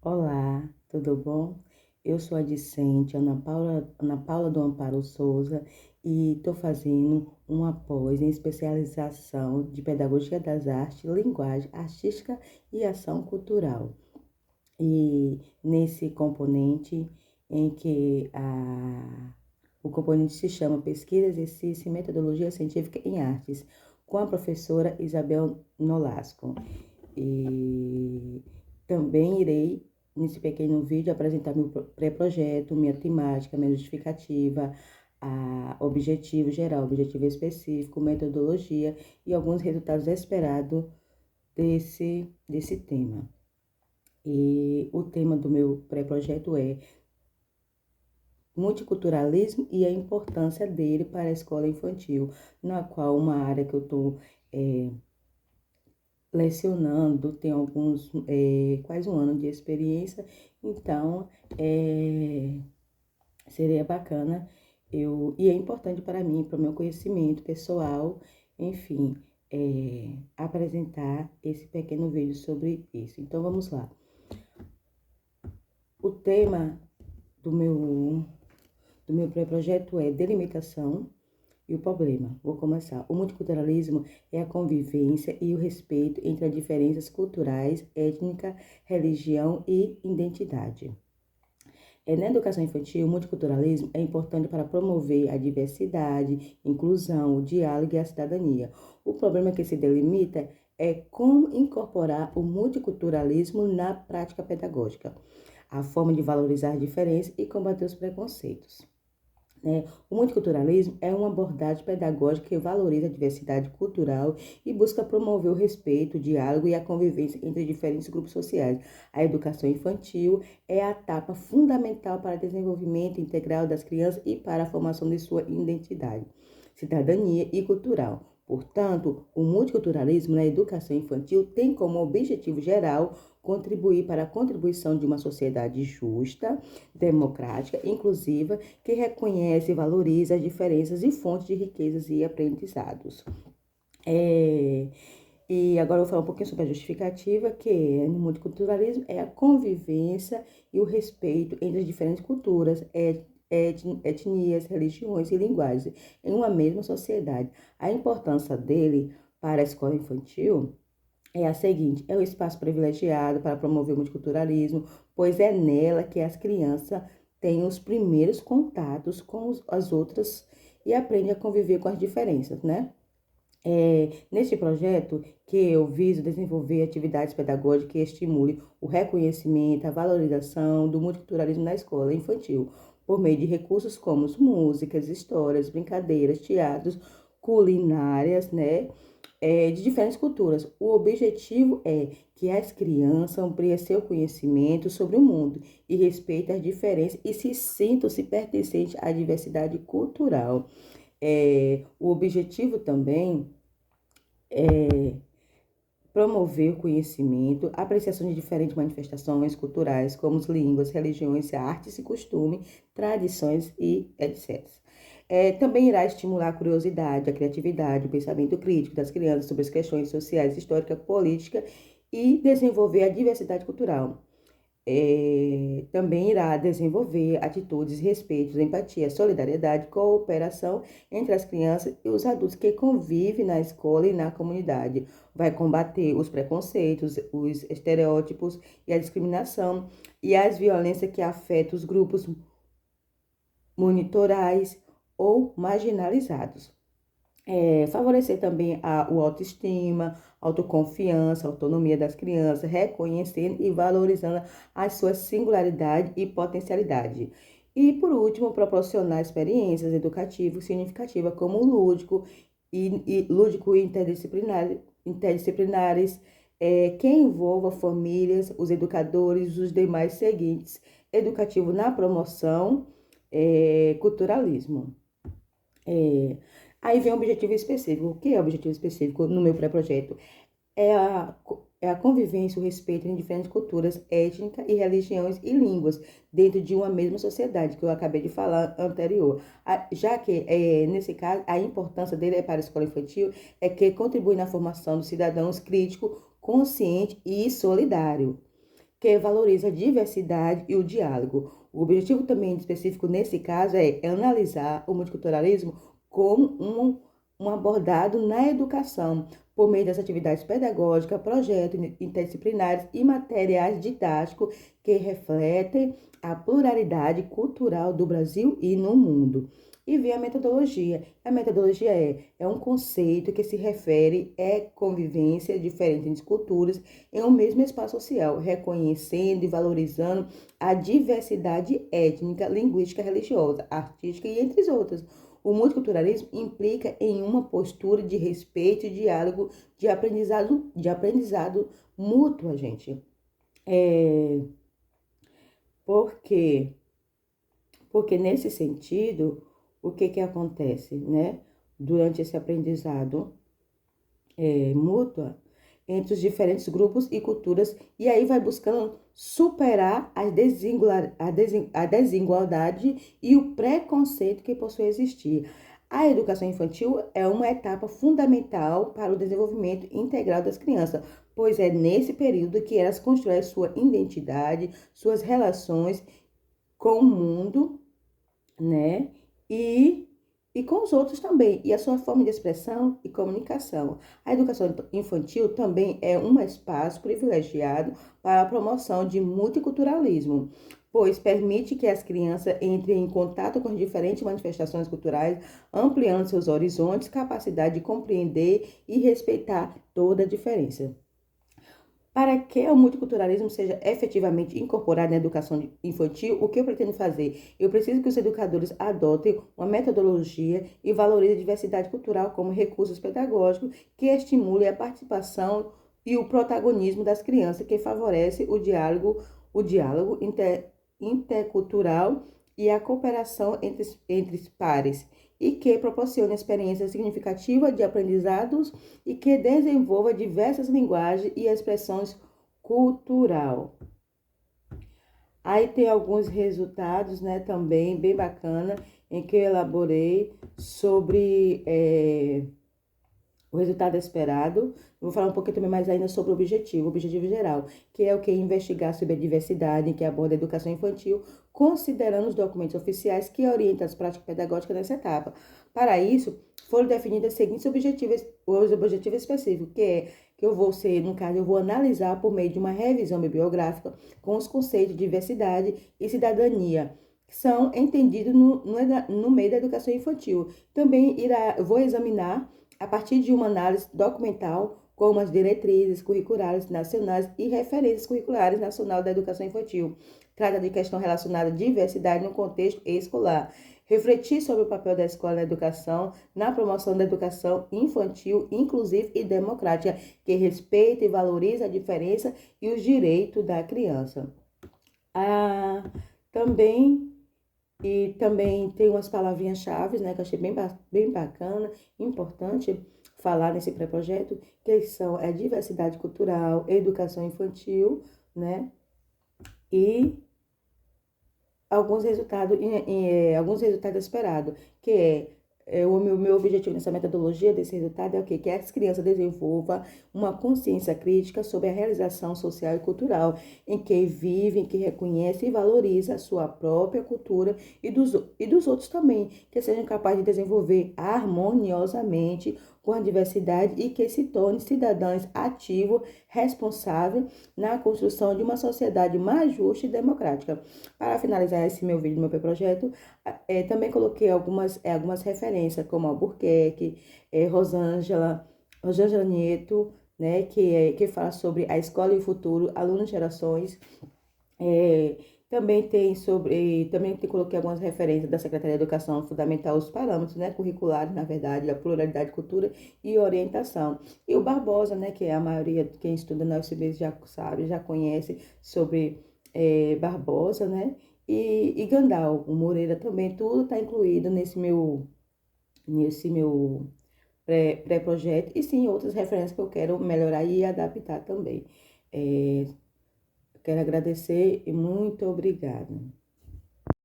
Olá, tudo bom? Eu sou a discente Ana Paula do Amparo Souza e estou fazendo uma pós em especialização de Pedagogia das Artes, Linguagem Artística e Ação Cultural. E nesse componente em que o componente se chama Pesquisa, Exercício e Metodologia Científica em Artes, com a professora Isabel Nolasco. E também irei, nesse pequeno vídeo, apresentar meu pré-projeto, minha temática, minha justificativa, objetivo geral, objetivo específico, metodologia e alguns resultados esperados desse tema. E o tema do meu pré-projeto é multiculturalismo e a importância dele para a escola infantil, na qual uma área que eu estou lecionando, tem quase um ano de experiência, então seria bacana e é importante para mim, para o meu conhecimento pessoal, enfim, apresentar esse pequeno vídeo sobre isso. Então vamos lá. O tema do meu pré-projeto é delimitação e o problema. Vou começar. O multiculturalismo é a convivência e o respeito entre as diferenças culturais, étnica, religião e identidade. Na educação infantil, o multiculturalismo é importante para promover a diversidade, inclusão, o diálogo e a cidadania. O problema que se delimita é como incorporar o multiculturalismo na prática pedagógica, a forma de valorizar as diferenças e combater os preconceitos. O multiculturalismo é uma abordagem pedagógica que valoriza a diversidade cultural e busca promover o respeito, o diálogo e a convivência entre diferentes grupos sociais. A educação infantil é a etapa fundamental para o desenvolvimento integral das crianças e para a formação de sua identidade, cidadania e cultural. Portanto, o multiculturalismo na educação infantil tem como objetivo geral contribuir para a contribuição de uma sociedade justa, democrática, inclusiva, que reconhece e valoriza as diferenças e fontes de riquezas e aprendizados. E agora eu vou falar um pouquinho sobre a justificativa, que no multiculturalismo é a convivência e o respeito entre as diferentes culturas, etnias, religiões e linguagens em uma mesma sociedade. A importância dele para a escola infantil é a seguinte: é o espaço privilegiado para promover o multiculturalismo, pois é nela que as crianças têm os primeiros contatos com as outras e aprendem a conviver com as diferenças, né? Neste projeto que eu viso desenvolver atividades pedagógicas que estimulem o reconhecimento, a valorização do multiculturalismo na escola infantil, por meio de recursos como músicas, histórias, brincadeiras, teatros, culinárias, né? De diferentes culturas. O objetivo é que as crianças ampliem seu conhecimento sobre o mundo e respeitem as diferenças e se sintam-se pertencentes à diversidade cultural. O objetivo também é promover o conhecimento, a apreciação de diferentes manifestações culturais, como línguas, religiões, artes e costumes, tradições e etc. Também irá estimular a curiosidade, a criatividade, o pensamento crítico das crianças sobre as questões sociais, históricas, políticas e desenvolver a diversidade cultural. Também irá desenvolver atitudes, respeito, empatia, solidariedade, cooperação entre as crianças e os adultos que convivem na escola e na comunidade. Vai combater os preconceitos, os estereótipos e a discriminação e as violências que afetam os grupos monitorais ou marginalizados. Favorecer também o autoestima, autoconfiança, autonomia das crianças, reconhecendo e valorizando as suas singularidades e potencialidade. E, por último, proporcionar experiências educativas significativas como lúdico e interdisciplinares, que envolva famílias, os educadores, os demais seguintes, educativo na promoção, culturalismo. Aí vem o objetivo específico. O que é o objetivo específico no meu pré-projeto? É a convivência, o respeito em diferentes culturas, étnicas e religiões e línguas dentro de uma mesma sociedade, que eu acabei de falar anterior. Já que, nesse caso, a importância dele para a escola infantil é que contribui na formação dos cidadãos críticos, consciente e solidário, que valoriza a diversidade e o diálogo. O objetivo também específico nesse caso é analisar o multiculturalismo como um abordado na educação, por meio das atividades pedagógicas, projetos interdisciplinares e materiais didáticos que refletem a pluralidade cultural do Brasil e no mundo. E vem a metodologia. A metodologia é um conceito que se refere à convivência de diferentes culturas em um mesmo espaço social, reconhecendo e valorizando a diversidade étnica, linguística, religiosa, artística e entre outras. O multiculturalismo implica em uma postura de respeito e diálogo, de aprendizado mútuo, gente. Por quê? Porque nesse sentido, o que acontece, né? Durante esse aprendizado mútua entre os diferentes grupos e culturas, e aí vai buscando superar a desigualdade e o preconceito que possui existir. A educação infantil é uma etapa fundamental para o desenvolvimento integral das crianças, pois é nesse período que elas constroem sua identidade, suas relações com o mundo, né? E com os outros também, e a sua forma de expressão e comunicação. A educação infantil também é um espaço privilegiado para a promoção de multiculturalismo, pois permite que as crianças entrem em contato com diferentes manifestações culturais, ampliando seus horizontes, capacidade de compreender e respeitar toda a diferença. Para que o multiculturalismo seja efetivamente incorporado na educação infantil, o que eu pretendo fazer? Eu preciso que os educadores adotem uma metodologia e valorizem a diversidade cultural como recursos pedagógicos que estimulem a participação e o protagonismo das crianças, que favorece o diálogo intercultural e a cooperação entre pares, e que proporcione experiências significativas de aprendizados e que desenvolva diversas linguagens e expressões cultural. Aí tem alguns resultados, né, também bem bacana, em que eu elaborei sobre o resultado esperado. Eu vou falar um pouquinho também mais ainda sobre o objetivo geral, que é o que? Investigar sobre a diversidade, que aborda a educação infantil, considerando os documentos oficiais que orientam as práticas pedagógicas nessa etapa. Para isso, foram definidos os seguintes os objetivos específicos, que eu vou ser, no caso, eu vou analisar por meio de uma revisão bibliográfica com os conceitos de diversidade e cidadania, que são entendidos no meio da educação infantil. Também vou examinar a partir de uma análise documental, como as diretrizes curriculares nacionais e referências curriculares nacional da educação infantil. Trata de questão relacionada à diversidade no contexto escolar. Refletir sobre o papel da escola na educação, na promoção da educação infantil, inclusiva e democrática, que respeita e valoriza a diferença e os direitos da criança. Também tem umas palavrinhas-chave, né, que eu achei bem bacana, importante falar nesse pré-projeto, que são a diversidade cultural, educação infantil, né, e alguns resultados esperados, que o meu objetivo nessa metodologia desse resultado é o quê? Que as crianças desenvolvam uma consciência crítica sobre a realização social e cultural, em que vivem, que reconhece e valoriza a sua própria cultura e dos outros também, que sejam capazes de desenvolver harmoniosamente com a diversidade e que se tornem cidadãos ativos, responsáveis na construção de uma sociedade mais justa e democrática. Para finalizar esse meu vídeo, meu projeto, também coloquei algumas referências, como Albuquerque, Rosângela Nieto, né, que fala sobre a escola e o futuro, alunos gerações. Também coloquei algumas referências da Secretaria de Educação Fundamental, os parâmetros, né, curriculares, na verdade, a pluralidade, cultura e orientação. E o Barbosa, né, que é a maioria, quem estuda na UFCB já sabe, já conhece sobre Barbosa, né, e Gandal, o Moreira também, tudo está incluído nesse meu pré-projeto, e sim, outras referências que eu quero melhorar e adaptar também. Quero agradecer e muito obrigada.